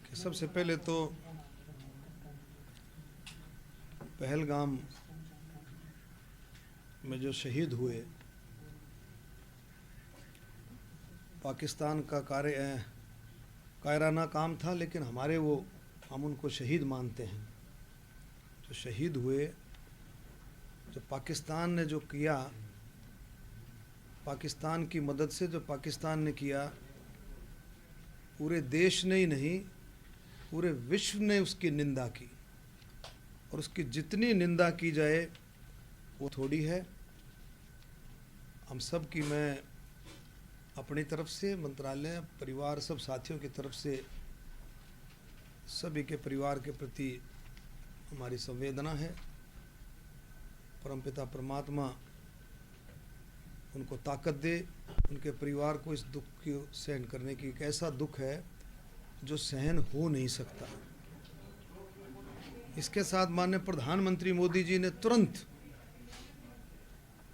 कि सबसे पहले तो पहलगाम में जो शहीद हुए, पाकिस्तान का कायराना काम था, लेकिन हम उनको शहीद मानते हैं। जो शहीद हुए, जो पाकिस्तान ने जो किया, पाकिस्तान की मदद से जो पाकिस्तान ने किया, पूरे देश ने ही नहीं पूरे विश्व ने उसकी निंदा की, और उसकी जितनी निंदा की जाए वो थोड़ी है। हम सब की मैं अपनी तरफ से, मंत्रालय, परिवार, सब साथियों की तरफ से सभी के परिवार के प्रति हमारी संवेदना है। परमपिता परमात्मा उनको ताकत दे, उनके परिवार को इस दुख को सहन करने की। एक ऐसा दुख है जो सहन हो नहीं सकता। इसके साथ माननीय प्रधानमंत्री मोदी जी ने तुरंत,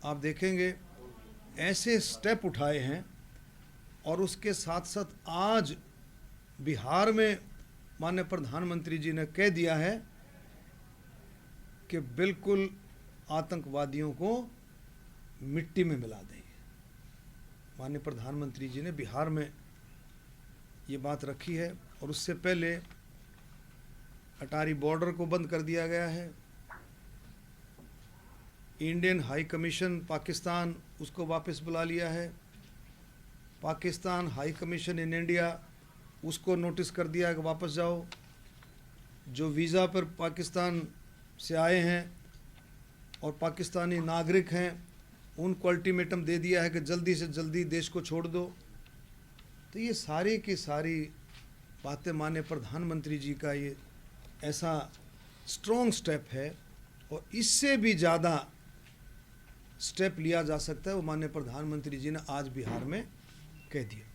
आप देखेंगे, ऐसे स्टेप उठाए हैं, और उसके साथ साथ आज बिहार में माननीय प्रधानमंत्री जी ने कह दिया है कि बिल्कुल आतंकवादियों को मिट्टी में मिला देंगे। माननीय प्रधानमंत्री जी ने बिहार में ये बात रखी है, और उससे पहले अटारी बॉर्डर को बंद कर दिया गया है। इंडियन हाई कमीशन पाकिस्तान, उसको वापस बुला लिया है। Pakistan high commission in India, उसको नोटिस कर दिया कि वापस जाओ। जो वीज़ा पर पाकिस्तान से आए हैं और पाकिस्तानी नागरिक हैं, उनको अल्टीमेटम दे दिया है कि जल्दी से जल्दी देश को छोड़ दो। तो ये सारी की सारी बातें माननीय प्रधानमंत्री जी का ये ऐसा स्ट्रॉन्ग स्टेप है, और इससे भी ज़्यादा स्टेप लिया जा सकता है, वो माननीय प्रधानमंत्री जी ने आज बिहार में कह दिया।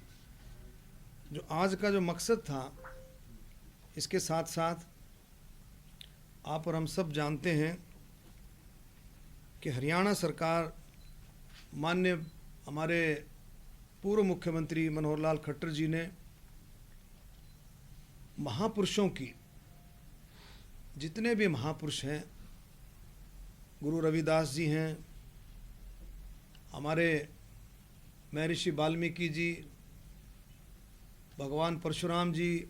जो आज का जो मकसद था, इसके साथ साथ आप और हम सब जानते हैं कि हरियाणा सरकार, माननीय हमारे पूर्व मुख्यमंत्री मनोहर लाल खट्टर जी ने महापुरुषों की, जितने भी महापुरुष हैं, गुरु रविदास जी हैं, हमारे महर्षि वाल्मीकि जी, भगवान परशुराम जी,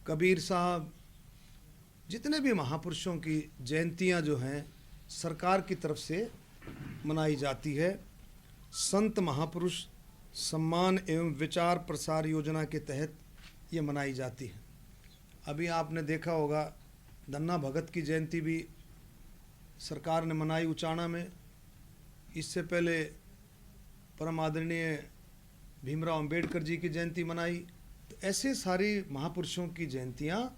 कबीर साहब, जितने भी महापुरुषों की जयंतियां जो हैं सरकार की तरफ से मनाई जाती है। संत महापुरुष सम्मान एवं विचार प्रसार योजना के तहत ये मनाई जाती है। अभी आपने देखा होगा, धन्ना भगत की जयंती भी सरकार ने मनाई उचाना में। इससे पहले परम आदरणीय भीमराव अंबेडकर जी की जयंती मनाई। तो ऐसे सारी महापुरुषों की जयंतियां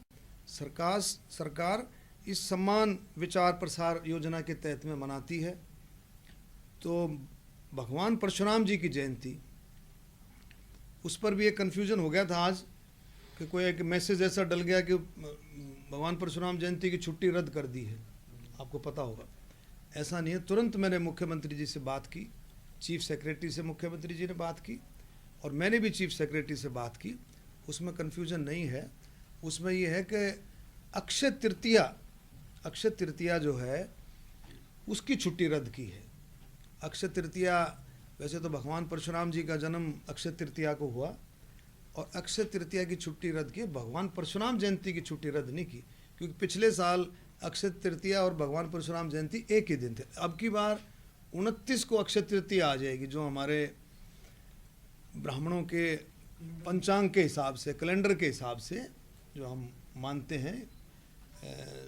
सरकार इस सम्मान विचार प्रसार योजना के तहत में मनाती है। तो भगवान परशुराम जी की जयंती, उस पर भी एक कन्फ्यूजन हो गया था आज, कि कोई एक मैसेज ऐसा डल गया कि भगवान परशुराम जयंती की छुट्टी रद्द कर दी है। आपको पता होगा, ऐसा नहीं है। तुरंत मैंने मुख्यमंत्री जी से बात की, चीफ सेक्रेटरी से मुख्यमंत्री जी ने बात की, और मैंने भी चीफ सेक्रेटरी से बात की। उसमें कन्फ्यूजन नहीं है। उसमें ये है कि अक्षय तृतीया जो है उसकी छुट्टी रद्द की है। अक्षय तृतीया, वैसे तो भगवान परशुराम जी का जन्म अक्षय तृतीया को हुआ, और अक्षय तृतीया की छुट्टी रद्द की, भगवान परशुराम जयंती की छुट्टी रद्द नहीं की, क्योंकि पिछले साल अक्षय तृतीया और भगवान परशुराम जयंती एक ही दिन थे। अब की बार 29 को अक्षय तृतीया आ जाएगी, जो हमारे ब्राह्मणों के पंचांग के हिसाब से, कैलेंडर के हिसाब से जो हम मानते हैं,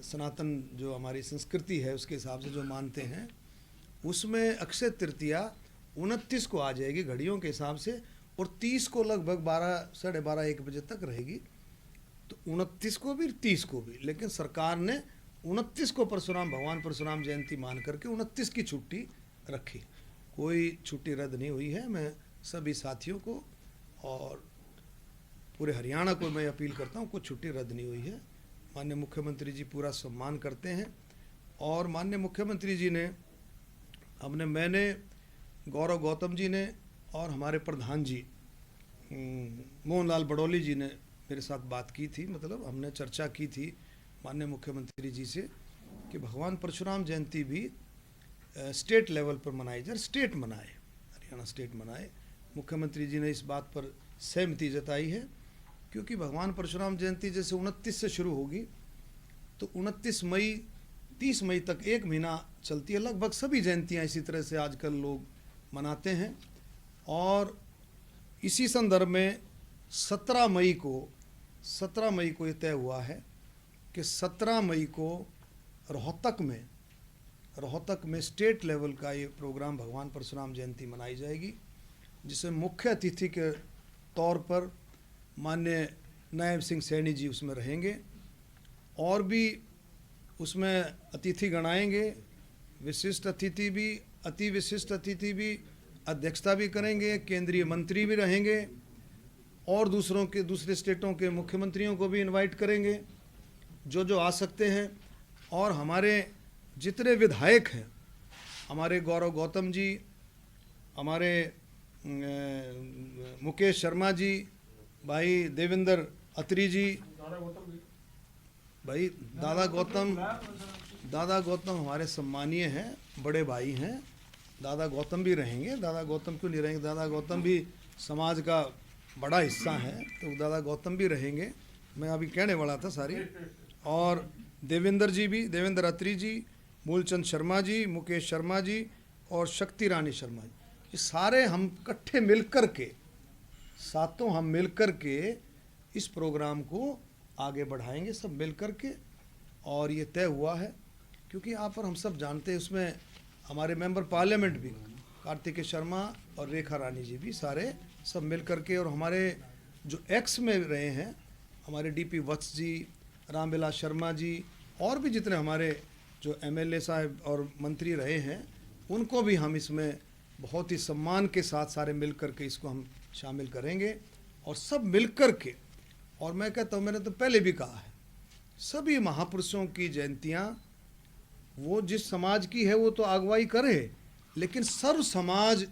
सनातन जो हमारी संस्कृति है उसके हिसाब से जो मानते हैं, उसमें अक्षय तृतीया 29 को आ जाएगी घड़ियों के हिसाब से, और 30 को लगभग 12, साढ़े 12, 1 बजे तक रहेगी। तो 29 को भी 30 को भी, लेकिन सरकार ने 29 को भगवान परशुराम जयंती मान करके 29 की छुट्टी रखी। कोई छुट्टी रद्द नहीं हुई है। मैं सभी साथियों को और पूरे हरियाणा को मैं अपील करता हूँ, कोई छुट्टी रद्द नहीं हुई है। माननीय मुख्यमंत्री जी पूरा सम्मान करते हैं, और माननीय मुख्यमंत्री जी ने, मैंने, गौरव गौतम जी ने और हमारे प्रधान जी मोहन लाल बड़ौली जी ने मेरे साथ बात की थी, मतलब हमने चर्चा की थी माननीय मुख्यमंत्री जी से कि भगवान परशुराम जयंती भी स्टेट लेवल पर मनाई जाए, स्टेट मनाए, हरियाणा स्टेट मनाए। मुख्यमंत्री जी ने इस बात पर सहमति जताई है, क्योंकि भगवान परशुराम जयंती जैसे 29 से शुरू होगी तो 29 मई 30 मई तक 1 महीना चलती है। लगभग सभी जयंतियाँ इसी तरह से आजकल लोग मनाते हैं। और इसी संदर्भ में 17 मई को ये तय हुआ है कि 17 मई को रोहतक में स्टेट लेवल का ये प्रोग्राम भगवान परशुराम जयंती मनाई जाएगी, जिसमें मुख्य अतिथि के तौर पर माननीय नायब सिंह सैनी जी उसमें रहेंगे, और भी उसमें अतिथिगण आएंगे, विशिष्ट अतिथि भी, अति विशिष्ट अतिथि भी, अध्यक्षता भी करेंगे, केंद्रीय मंत्री भी रहेंगे, और दूसरे स्टेटों के मुख्यमंत्रियों को भी इनवाइट करेंगे जो आ सकते हैं। और हमारे जितने विधायक हैं, हमारे गौरव गौतम जी, हमारे मुकेश शर्मा जी, भाई देवेंद्र अत्री जी, भाई दादा गौतम हमारे सम्मानीय हैं, बड़े भाई हैं। दादा गौतम भी रहेंगे, दादा गौतम क्यों नहीं रहेंगे, दादा गौतम भी समाज का बड़ा हिस्सा है, तो दादा गौतम भी रहेंगे, मैं अभी कहने वाला था सारी। और देवेंद्र जी भी, देवेंद्र अत्री जी, मूलचंद शर्मा जी, मुकेश शर्मा जी और शक्ति रानी शर्मा जी, ये सारे हम इकट्ठे मिलकर के, सातों हम मिलकर के इस प्रोग्राम को आगे बढ़ाएंगे, सब मिलकर के। और ये तय हुआ है, क्योंकि यहाँ पर हम सब जानते हैं, उसमें हमारे मेंबर पार्लियामेंट भी कार्तिकेय शर्मा और रेखा रानी जी भी सारे सब मिल करके, और हमारे जो एक्स में रहे हैं हमारे डीपी वत्स जी, रामविलास शर्मा जी, और भी जितने हमारे जो एमएलए साहब और मंत्री रहे हैं, उनको भी हम इसमें बहुत ही सम्मान के साथ सारे मिल करके इसको हम शामिल करेंगे। और सब मिल कर के, और मैं कहता हूँ, मैंने तो पहले भी कहा है, सभी महापुरुषों की जयंतियाँ, वो जिस समाज की है वो तो अगुवाई करे, लेकिन सर्व समाज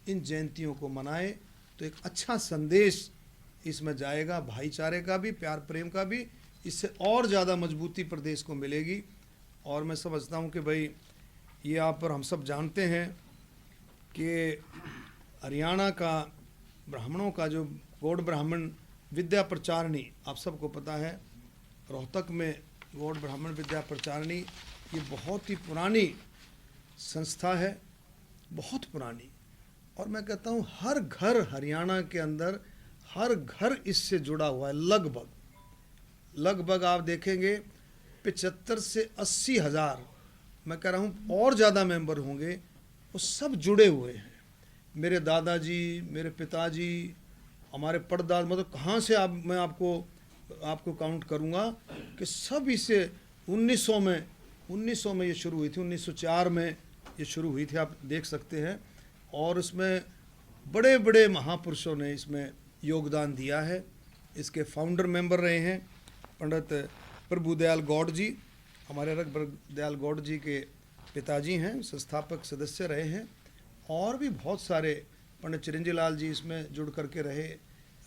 इन जयंतियों को मनाए तो एक अच्छा संदेश इसमें जाएगा, भाईचारे का भी, प्यार प्रेम का भी। इससे और ज़्यादा मजबूती प्रदेश को मिलेगी। और मैं समझता हूँ कि भाई ये यहाँ पर हम सब जानते हैं कि हरियाणा का ब्राह्मणों का जो गौड़ ब्राह्मण विद्या प्रचारणी, आप सबको पता है, रोहतक में गौड़ ब्राह्मण विद्या प्रचारणी, ये बहुत ही पुरानी संस्था है, बहुत पुरानी। और मैं कहता हूँ हर घर हरियाणा के अंदर, हर घर इससे जुड़ा हुआ है। लगभग आप देखेंगे 75 से 80 हज़ार, मैं कह रहा हूँ और ज़्यादा मेंबर होंगे, वो सब जुड़े हुए हैं। मेरे दादाजी, मेरे पिताजी, हमारे परदादा, मतलब कहाँ से मैं आपको काउंट करूँगा कि सब इसे 1900 में ये शुरू हुई थी, 1904 में ये शुरू हुई थी, आप देख सकते हैं। और इसमें बड़े बड़े महापुरुषों ने इसमें योगदान दिया है। इसके फाउंडर मेंबर रहे हैं पंडित प्रभुदयाल गौड़ जी, हमारे रघुबर दयाल गौड़ जी के पिताजी हैं, संस्थापक सदस्य रहे हैं। और भी बहुत सारे, पंडित चिरंजी लाल जी इसमें जुड़ करके रहे,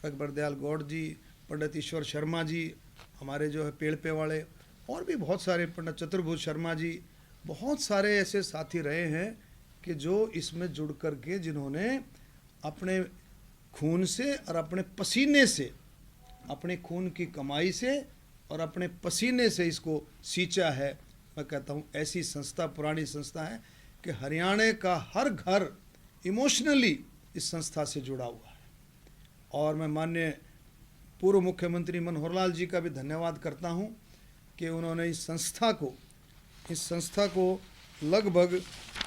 रघुबर दयाल गौड़ जी, पंडित ईश्वर शर्मा जी हमारे जो है पेड़पे वाले, और भी बहुत सारे, पंडित चतुर्भुज शर्मा जी, बहुत सारे ऐसे साथी रहे हैं कि जो इसमें जुड़ करके, जिन्होंने अपने खून से और अपने पसीने से, अपने खून की कमाई से और अपने पसीने से इसको सींचा है। मैं कहता हूँ ऐसी संस्था, पुरानी संस्था है कि हरियाणा का हर घर इमोशनली इस संस्था से जुड़ा हुआ है। और मैं माननीय पूर्व मुख्यमंत्री मनोहर लाल जी का भी धन्यवाद करता हूँ कि उन्होंने इस संस्था को लगभग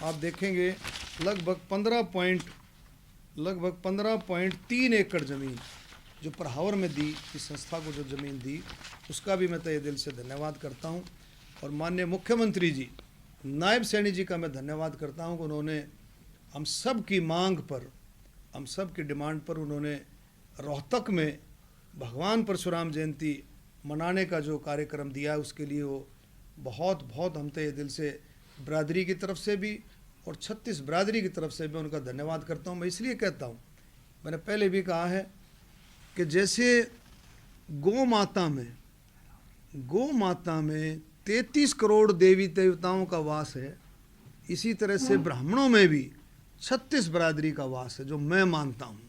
आप देखेंगे लगभग 15.3 एकड़ ज़मीन जो परहावर में दी, इस संस्था को जो ज़मीन दी, उसका भी मैं तहे दिल से धन्यवाद करता हूँ। और माननीय मुख्यमंत्री जी, नायब सैनी जी का मैं धन्यवाद करता हूँ कि उन्होंने हम सब की मांग पर, हम सब की डिमांड पर उन्होंने रोहतक में भगवान परशुराम जयंती मनाने का जो कार्यक्रम दिया है, उसके लिए वो बहुत हम तहे दिल से बिरादरी की तरफ से भी और 36 बिरादरी की तरफ से भी उनका धन्यवाद करता हूँ। मैं इसलिए कहता हूँ, मैंने पहले भी कहा है कि जैसे गौ माता में 33 करोड़ देवी देवताओं का वास है, इसी तरह से ब्राह्मणों में भी 36 बरादरी का वास है, जो मैं मानता हूँ।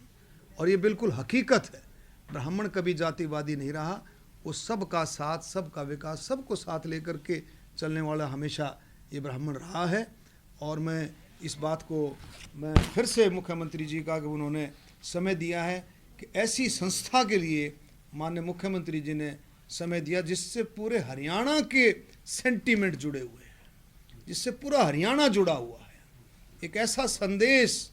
और ये बिल्कुल हकीकत है। ब्राह्मण कभी जातिवादी नहीं रहा, वो सबका साथ, सबका विकास, सबको साथ लेकर के चलने वाला हमेशा ये ब्राह्मण रहा है। और मैं इस बात को मैं फिर से मुख्यमंत्री जी का कि उन्होंने समय दिया है कि ऐसी संस्था के लिए माननीय मुख्यमंत्री जी ने समय दिया जिससे पूरे हरियाणा के सेंटीमेंट जुड़े हुए हैं, जिससे पूरा हरियाणा जुड़ा हुआ है। एक ऐसा संदेश,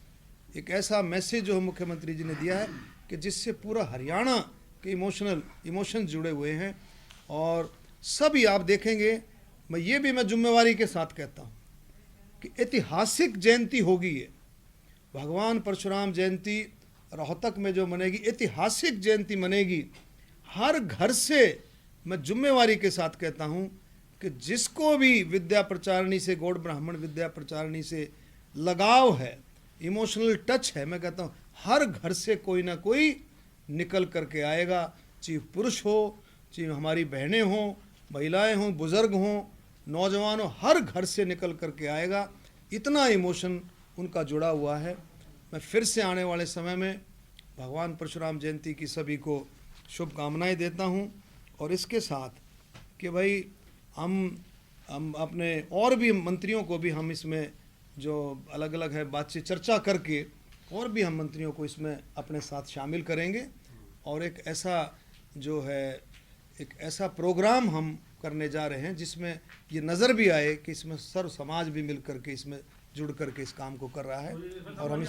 एक ऐसा मैसेज जो मुख्यमंत्री जी ने दिया है कि जिससे पूरा हरियाणा के इमोशन जुड़े हुए हैं। और सभी आप देखेंगे, मैं जिम्मेवारी के साथ कहता हूँ कि ऐतिहासिक जयंती होगी ये। भगवान परशुराम जयंती रोहतक में जो मनेगी, ऐतिहासिक जयंती मनेगी। हर घर से मैं जिम्मेवारी के साथ कहता हूँ कि जिसको भी विद्या प्रचारणी से, गौड़ ब्राह्मण विद्या प्रचारणी से लगाव है, इमोशनल टच है, मैं कहता हूँ हर घर से कोई ना कोई निकल करके आएगा। चाहे पुरुष हो, चाहे हमारी बहनें हों, महिलाएं हों, बुजुर्ग हों, नौजवान हो, हर घर से निकल करके आएगा। इतना इमोशन उनका जुड़ा हुआ है। मैं फिर से आने वाले समय में भगवान परशुराम जयंती की सभी को शुभकामनाएं देता हूं। और इसके साथ कि भाई हम अपने और भी मंत्रियों को भी हम इसमें जो अलग अलग है बातचीत चर्चा करके और भी हम मंत्रियों को इसमें अपने साथ शामिल करेंगे। और एक ऐसा प्रोग्राम हम करने जा रहे हैं जिसमें ये नज़र भी आए कि इसमें सर्व समाज भी मिल करके इसमें जुड़ करके इस काम को कर रहा है। और हम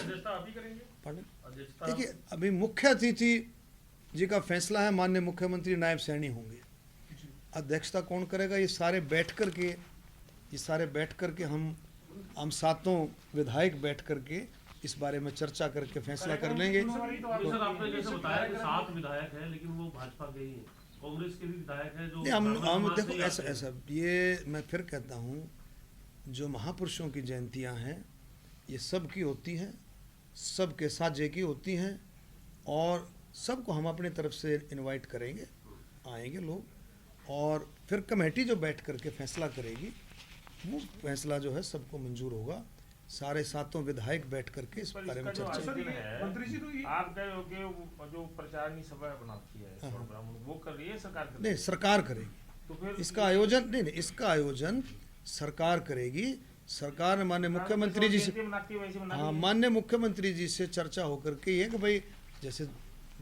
देखिए, अभी मुख्य अतिथि जी का फैसला है, माननीय मुख्यमंत्री नायब सैनी होंगे। अध्यक्षता कौन करेगा? ये सारे बैठ करके हम सातों विधायक बैठ करके इस बारे में चर्चा करके फैसला कर लेंगे। सर, आपने जैसे बताया कि 7 विधायक हैं, लेकिन वो भाजपा के ही हैं, कांग्रेस के भी विधायक हैं जो नहीं, हम देखो ऐसा ये मैं फिर कहता हूँ, जो महापुरुषों की जयंतियाँ हैं ये सबकी होती हैं, सबके साझे की होती हैं। और सबको हम अपने तरफ से इनवाइट करेंगे, आएंगे लोग। और फिर कमेटी जो बैठ करके फैसला करेगी, वो फैसला जो है सबको मंजूर होगा। सारे सातों विधायक बैठ करके इस बारे में चर्चा करेंगे। मंत्री जी, तो आप कह रहे हो कि जो प्रचारणी सभा बनाती है वो कर रही है सरकार? नहीं, सरकार करेगी। तो फिर इसका आयोजन इसका आयोजन सरकार करेगी। सरकार ने माननीय मुख्यमंत्री जी से, हाँ, माननीय मुख्यमंत्री जी से चर्चा होकर के ये कि भाई जैसे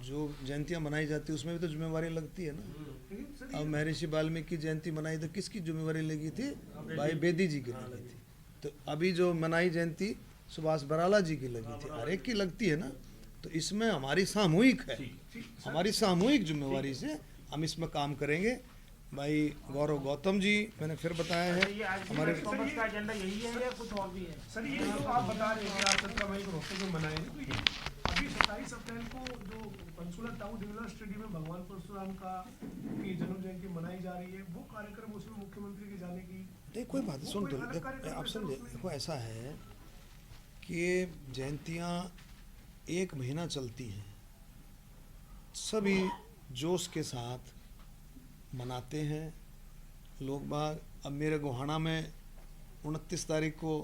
जो जयंतियाँ मनाई जाती है उसमें भी तो जिम्मेवारी लगती है ना। अब महर्षि वाल्मीकि जयंती मनाई तो किसकी जिम्मेवारी लगी थी? भाई बेदी जी की लगी थी। तो अभी जो मनाई जयंती सुभाष बराला जी की लगी थी, हर एक की लगती है ना। तो इसमें हमारी सामूहिक है, हमारी सामूहिक जिम्मेवारी से हम इसमें काम करेंगे। भाई गौरव गौतम जी, मैंने फिर बताया है हमारे का एजेंडा यही है या कुछ और भी है? सर, ये जो आप बता रहे हैं आप 17 मई को रोहतक में मनाएंगे, तो ये अभी 27 अप्रैल को जो पंचकुला टाउन डिविजनल स्टेडियम में भगवान परशुराम की जन्म जयंती मनाई जा रही है, वो कार्यक्रम उसमें मुख्यमंत्री के जाने की नहीं कोई बात सुन, आप समझे, देखो ऐसा है कि जयंतियाँ 1 महीना चलती हैं, सभी जोश के साथ मनाते हैं लोग बाग। अब मेरे गोहाना में 29 तारीख को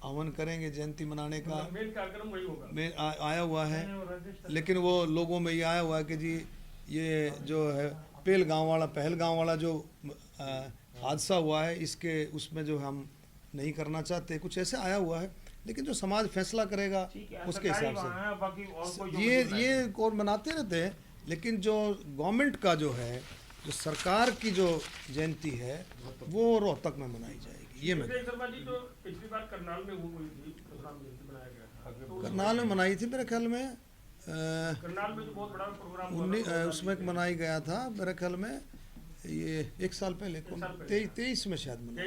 आह्वान करेंगे जयंती मनाने का, मेन कार्यक्रम वही होगा। मैं आया हुआ है। लेकिन वो लोगों में ये आया हुआ है कि जी ये जो है पहलगांव वाला जो हादसा हुआ है, इसके उसमें जो हम नहीं करना चाहते, कुछ ऐसे आया हुआ है। लेकिन जो समाज फैसला करेगा उसके हिसाब से ये और मनाते रहते हैं। लेकिन जो गवर्नमेंट का जो है, जो सरकार की जो जयंती है वो रोहतक में मनाई जाएगी। ये मैं तो पिछली बार करनाल में हुई थी, प्रोग्राम बनाया गया था, करनाल में मनाई थी मेरे ख्याल में। करनाल में तो बहुत बड़ा प्रोग्राम उसमें मनाई गया था मेरे ख्याल में, ये 1 साल पहले 23 में शायद मना,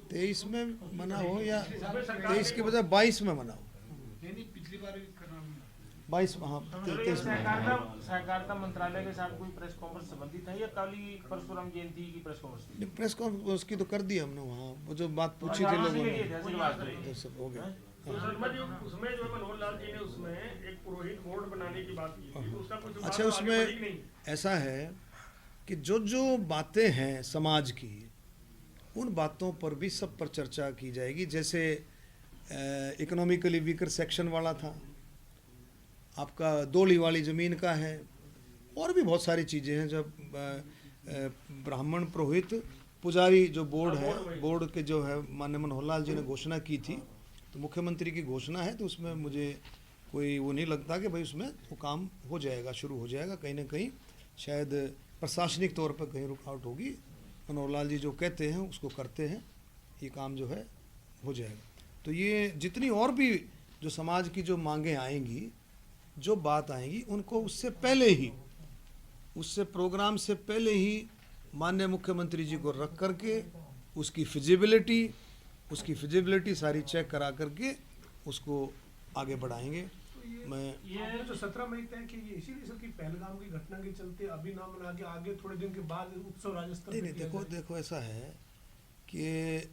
23 में मना हो या 23 के बजाय 22 में मना हो। पिछली बार 22, हाँ 23 में। सहकारिता मंत्रालय के साथ कोई प्रेस कॉन्फ्रेंस संबंधित है या खाली परशुराम जयंती की प्रेस कॉन्फ्रेंस? प्रेस कॉन्फ्रेंस की तो कर दी हमने वहाँ, वो जो बात पूछी थी लोगों ने, तो सब हो गया। तो शर्मा जी उसमें जो है मनोहर लाल जी ने उसमें एक पुरोहित बोर्ड बनाने की बात की थी, तो उसका कुछ बात अच्छा, आगे उसमें बढ़ी कि नहीं? ऐसा है कि जो जो बातें हैं समाज की, उन बातों पर भी सब पर चर्चा की जाएगी। जैसे इकोनॉमिकली वीकर सेक्शन वाला था, आपका दोली वाली ज़मीन का है, और भी बहुत सारी चीज़ें हैं। जब ब्राह्मण पुरोहित पुजारी जो बोर्ड है, बोर्ड के जो है माननीय मनोहर लाल जी ने घोषणा की थी, तो मुख्यमंत्री की घोषणा है, तो उसमें मुझे कोई वो नहीं लगता कि भाई उसमें वो काम हो जाएगा, शुरू हो जाएगा। कहीं ना कहीं शायद प्रशासनिक तौर पर कहीं रुकावट होगी। मनोहर लाल जी जो कहते हैं उसको करते हैं, ये काम जो है हो जाएगा। तो ये जितनी और भी जो समाज की जो मांगें आएंगी, जो बात आएंगी, उनको उससे प्रोग्राम से पहले ही माननीय मुख्यमंत्री जी को रख करके उसकी फिजिबिलिटी सारी चेक करा करके उसको आगे बढ़ाएंगे। मैं ये जो 17 मई तय की, ये इसीलिए सर की पहलगाम की घटना के चलते अभी ना मना के आगे थोड़े दिन के बाद उत्सव राजस्थान नहीं, देखो ऐसा है कि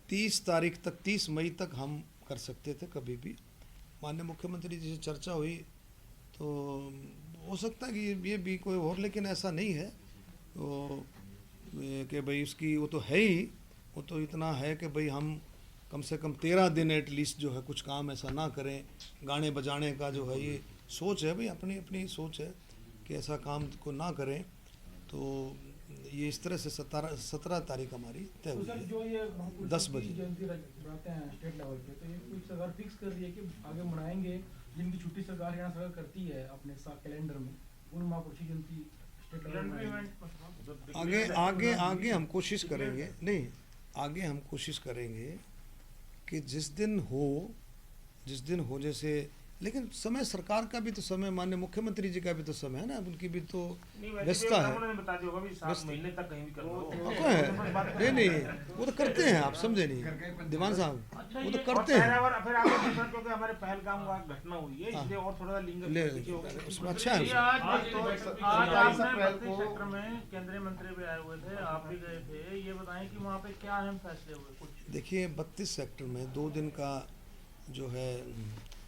30 मई तक हम कर सकते थे कभी भी। माननीय मुख्यमंत्री जी से चर्चा हुई तो हो सकता है कि ये भी कोई और, लेकिन ऐसा नहीं है तो कि भाई उसकी वो तो है ही, वो तो इतना है कि भाई हम कम से कम 13 दिन एटलीस्ट जो है कुछ काम ऐसा ना करें। गाने बजाने का जो है ये सोच है भाई, अपनी अपनी सोच है कि ऐसा काम को ना करें। तो ये इस तरह से 17 तारीख हमारी तय हुई है, जो ये 10 बजे। जयंती बनाते हैं स्टेट लेवल पे, तो ये कोई सरकार फिक्स कर रही है कि आगे मनाएंगे, जिनकी छुट्टी सरकार हरियाणा सरकार करती है अपने साथ कैलेंडर में, उन महापुरुषों की जयंती स्टेट लेवल में आगे हम कोशिश करेंगे, नहीं आगे हम कोशिश करेंगे कि जिस दिन हो जैसे, लेकिन समय सरकार का भी तो समय, माननीय मुख्यमंत्री जी का भी तो समय है ना, उनकी भी तो व्यस्तता है। उन्होंने बता दिया होगा भी 7 महीने तक कहीं भी कर लो। नहीं वो तो करते हैं, आप समझे नहीं दीवान साहब, वो तो करते हैं। फिर आगे दूसरा, क्योंकि हमारे पहलगाम वहाँ घटना हुई है, इसलिए और थोड़ा लिंग उसमें अच्छा है। आज आपने 32 सेक्टर में केंद्रीय मंत्री भी आए हुए थे, आप भी गए थे, ये बताएं कि वहाँ पे क्या अहम फैसले हुए कुछ? देखिए 32 सेक्टर में 2 दिन का जो है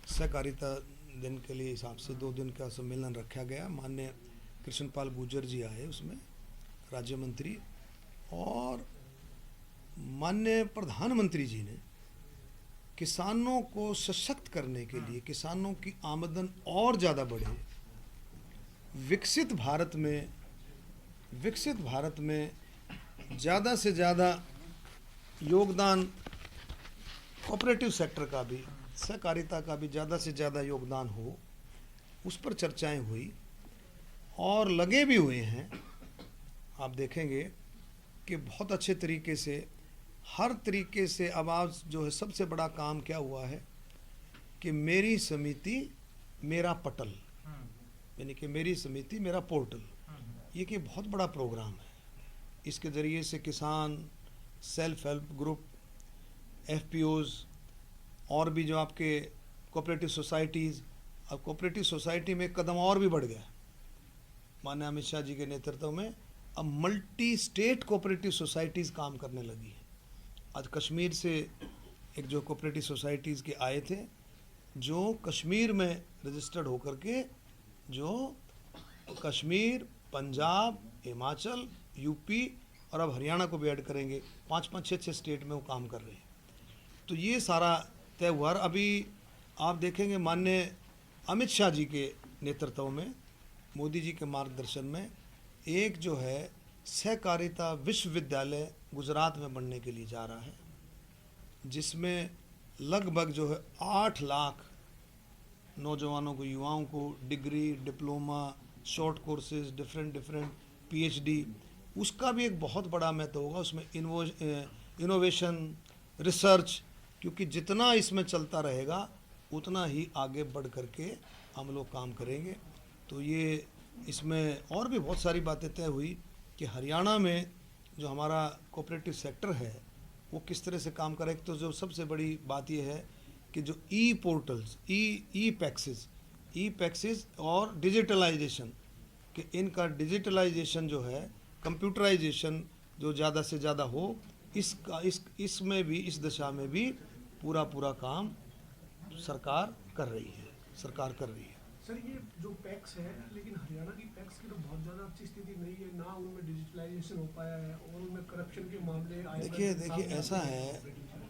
सहकारिता दिन के लिए हिसाब से 2 दिन का सम्मेलन रखा गया। माननीय कृष्णपाल गुर्जर जी आए उसमें, राज्य मंत्री, और माननीय प्रधानमंत्री जी ने किसानों को सशक्त करने के लिए, किसानों की आमदन और ज़्यादा बढ़े, विकसित भारत में ज़्यादा से ज़्यादा योगदान कोऑपरेटिव सेक्टर का भी, सहकारिता का भी ज़्यादा से ज़्यादा योगदान हो, उस पर चर्चाएं हुई और लगे भी हुए हैं। आप देखेंगे कि बहुत अच्छे तरीके से, हर तरीके से आवाज़ जो है, सबसे बड़ा काम क्या हुआ है कि मेरी समिति मेरा पटल, यानी कि मेरी समिति मेरा पोर्टल, ये कि बहुत बड़ा प्रोग्राम है। इसके ज़रिए से किसान, सेल्फ हेल्प ग्रुप, FPOs और भी जो आपके कोऑपरेटिव सोसाइटीज़, अब कोऑपरेटिव सोसाइटी में एक कदम और भी बढ़ गया माननीय अमित शाह जी के नेतृत्व में। अब मल्टी स्टेट कोऑपरेटिव सोसाइटीज़ काम करने लगी है। आज कश्मीर से एक जो कोऑपरेटिव सोसाइटीज़ के आए थे, जो कश्मीर में रजिस्टर्ड होकर के, जो कश्मीर, पंजाब, हिमाचल, यूपी और अब हरियाणा को भी ऐड करेंगे, 5-5, 6-6 स्टेट में वो काम कर रहे हैं। तो ये सारा तय हुआ। अभी आप देखेंगे माननीय अमित शाह जी के नेतृत्व में, मोदी जी के मार्गदर्शन में, एक जो है सहकारिता विश्वविद्यालय गुजरात में बनने के लिए जा रहा है, जिसमें लगभग जो है 8 लाख नौजवानों को, युवाओं को degree, diploma, short courses, different PhD, उसका भी एक बहुत बड़ा महत्व होगा। उसमें इनोवेशन, रिसर्च, क्योंकि जितना इसमें चलता रहेगा उतना ही आगे बढ़ करके हम लोग काम करेंगे। तो ये इसमें और भी बहुत सारी बातें तय हुई कि हरियाणा में जो हमारा कोऑपरेटिव सेक्टर है वो किस तरह से काम करेगा। तो जो सबसे बड़ी बात ये है कि जो पोर्टल्स, पैक्सेस और डिजिटलाइजेशन, कि इनका डिजिटलाइजेशन जो है, कंप्यूटराइजेशन जो ज़्यादा से ज़्यादा हो, इसमें भी, इस दिशा में भी पूरा काम सरकार कर रही है। सर ये जो पैक्स है, लेकिन हरियाणा की पैक्स की तो बहुत ज़्यादा अच्छी स्थिति नहीं है, ना उनमें डिजिटलाइजेशन हो पाया है और उनमें करप्शन के मामले आए हैं। देखिए ऐसा है,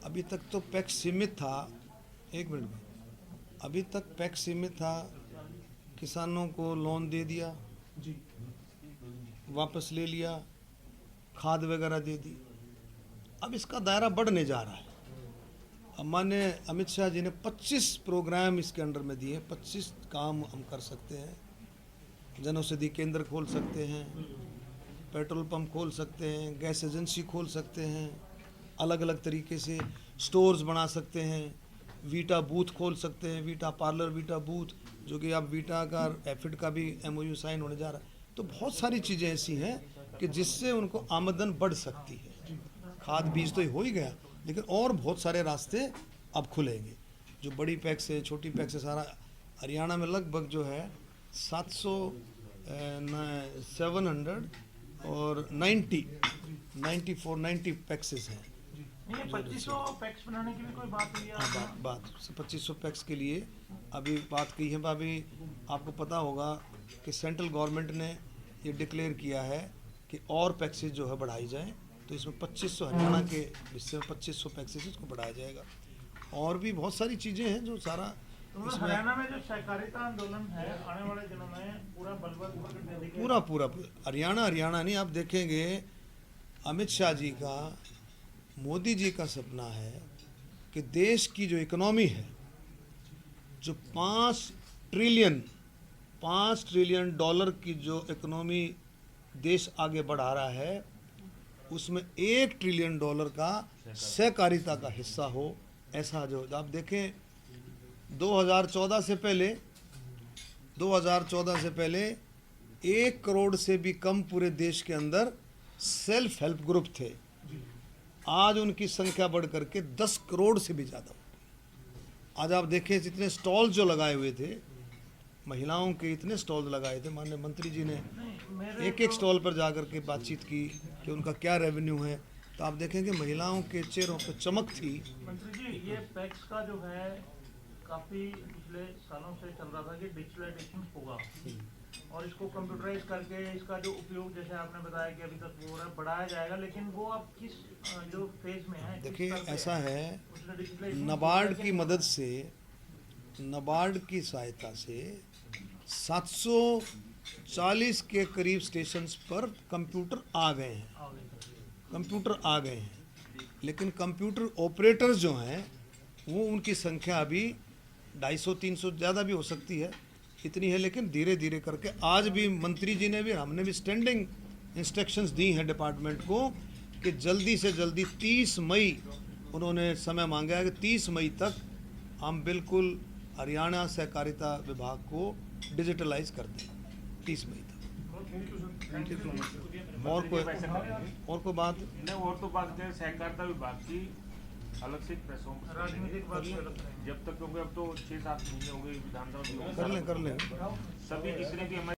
अभी तक तो पैक्स सीमित था, एक मिनट में, अभी तक पैक्स सीमित था, किसानों को लोन दे दिया, जी वापस ले लिया, खाद वगैरह दे दी। अब इसका दायरा बढ़ने जा रहा है। अब माननीय अमित शाह जी ने 25 प्रोग्राम इसके अंडर में दिए, 25 काम हम कर सकते हैं। जनौषधि केंद्र खोल सकते हैं, पेट्रोल पंप खोल सकते हैं, गैस एजेंसी खोल सकते हैं, अलग अलग तरीके से स्टोर्स बना सकते हैं, वीटा बूथ खोल सकते हैं, वीटा पार्लर, वीटा बूथ, जो कि अब वीटा का एफिड का भी MOU साइन होने जा रहा है। तो बहुत सारी चीज़ें ऐसी हैं कि जिससे उनको आमदन बढ़ सकती है। खाद बीज तो हो ही गया, लेकिन और बहुत सारे रास्ते अब खुलेंगे। जो बड़ी पैक्स है, छोटी पैक्स है, सारा हरियाणा में लगभग जो है 790 पैक्सेस हैं। नहीं, 2500 पैक्स बनाने की भी कोई बात हुई है? बात 2500 पैक्स के लिए अभी बात की है। अभी आपको पता होगा कि सेंट्रल गवर्नमेंट ने ये डिक्लेयर किया है कि और पैक्सेस जो है बढ़ाई जाए, तो इसमें 2500 हरियाणा के हिस्से में 2500 पैक्सेस इसको बढ़ाया जाएगा। और भी बहुत सारी चीज़ें हैं जो सारा तो हरियाणा में जो सहकारिता आंदोलन है, आने वाले दिनों में पूरा बलवत देने के पूरा हरियाणा नहीं, आप देखेंगे अमित शाह जी का, मोदी जी का सपना है कि देश की जो इकोनॉमी है, जो 5 ट्रिलियन डॉलर की जो इकोनॉमी देश आगे बढ़ा रहा है, उसमें $1 ट्रिलियन का सहकारिता का हिस्सा हो। ऐसा जो आप देखें 2014 से पहले 1 करोड़ से भी कम पूरे देश के अंदर सेल्फ हेल्प ग्रुप थे। आज उनकी संख्या बढ़ करके 10 करोड़ से भी ज़्यादा हो गई। आज आप देखें जितने स्टॉल जो लगाए हुए थे, महिलाओं के इतने स्टॉल लगाए थे, माननीय मंत्री जी ने एक स्टॉल पर जाकर के बातचीत की कि उनका क्या रेवेन्यू है, तो आप देखेंगे महिलाओं के चेहरों पर चमक थी। मंत्री जी, ये पैक्स का जो है काफ़ी पिछले सालों से चल रहा था कि डिजिटलाइजेशन होगा और इसको कंप्यूटराइज करके इसका जो उपयोग, जैसे आपने बताया कि अभी तक वो बढ़ाया जाएगा, लेकिन वो अब किस जो फेज में है? देखिए ऐसा है, उसने डिजिटलाइजेशन नाबार्ड की मदद से, नाबार्ड की सहायता से 740 के करीब स्टेशंस पर कंप्यूटर आ गए हैं, लेकिन कंप्यूटर ऑपरेटर्स जो हैं वो उनकी संख्या अभी 250-300 ज़्यादा भी हो सकती है, इतनी है। लेकिन धीरे धीरे करके आज भी मंत्री जी ने भी, हमने भी स्टैंडिंग इंस्ट्रक्शंस दी हैं डिपार्टमेंट को कि जल्दी से जल्दी 30 मई उन्होंने समय मांगा है कि 30 मई तक हम बिल्कुल हरियाणा सहकारिता विभाग को डिजिटलाइज कर दें 30 मई तक। और कोई बात नहीं, और तो बात करें सहकारिता विभाग की अलग से प्रेसों राजनीतिक बात अलग है। जब तक, क्योंकि अब तो 6-7 महीने हो गए विधानसभा कर लें सभी जितने भी हमारे